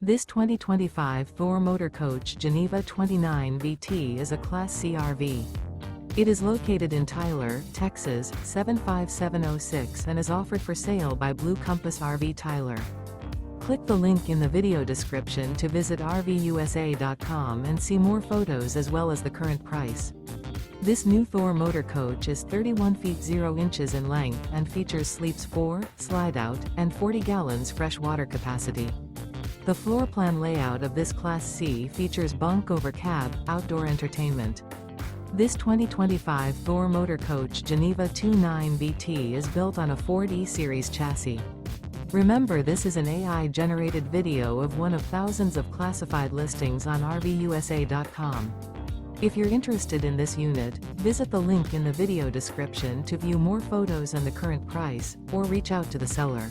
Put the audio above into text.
This 2025 Thor Motor Coach Geneva 29 VT is a Class C RV. It is located in Tyler, Texas, 75706 and is offered for sale by Blue Compass RV Tyler. Click the link in the video description to visit RVUSA.com and see more photos as well as the current price. This new Thor Motor Coach is 31 feet 0 inches in length and features sleeps 4, slide-out, and 40 gallons fresh water capacity. The floor plan layout of this Class C features Bunk Over Cab, outdoor entertainment. This 2025 Thor Motor Coach Geneva 29 VT is built on a Ford E-Series chassis. Remember, this is an AI-generated video of one of thousands of classified listings on RVUSA.com. If you're interested in this unit, visit the link in the video description to view more photos and the current price, or reach out to the seller.